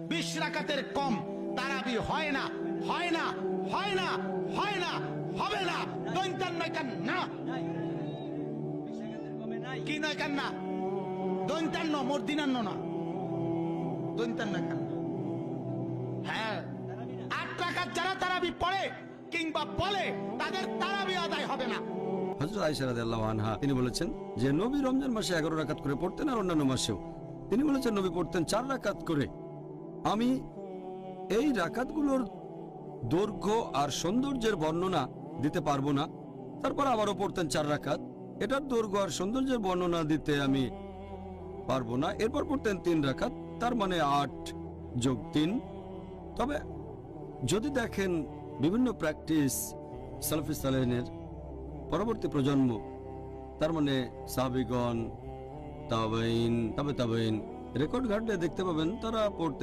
20 রাকাতের কম তারাবি হয় না, হয় না, হয় না, হয় না, হবে না। দৈন্তান নয় কেন না, কি নয় কেন না, দৈন্তান্ন মর্দিনান্ন না, দৈন্তান নয় কেন। হ্যাঁ, 8 রাকাত যারা তারাবি পড়ে কিংবা বলে তাদের তারাবি আদায় হবে না। হযরত আয়েশা রাদিয়াল্লাহু আনহা তিনি বলেছেন যে নবী রমজান মাসে 11 রাকাত করে পড়তেন আর অন্যান্য মাসেও তিনি বলেছেন নবী পড়তেন 4 রাকাত করে। আমি এই রাকাতগুলোর দৈর্ঘ্য আর সৌন্দর্যের বর্ণনা দিতে পারবো না। তারপর আবারও পড়তেন 4 রাকাত, এটার দৈর্ঘ্য আর সৌন্দর্যের বর্ণনা দিতে আমি পারবো না। এরপর পড়তেন 3 রাকাত, তার মানে 8 যোগ 3। তবে যদি দেখেন বিভিন্ন প্র্যাকটিস সালাফি সালেহিনের পরবর্তী প্রজন্ম, তার মানে সাহাবীগণ, তাবেঈন, তাবে তাবেঈন, রেকর্ড ঘাটলে দেখতে পাবেন তারা পড়তে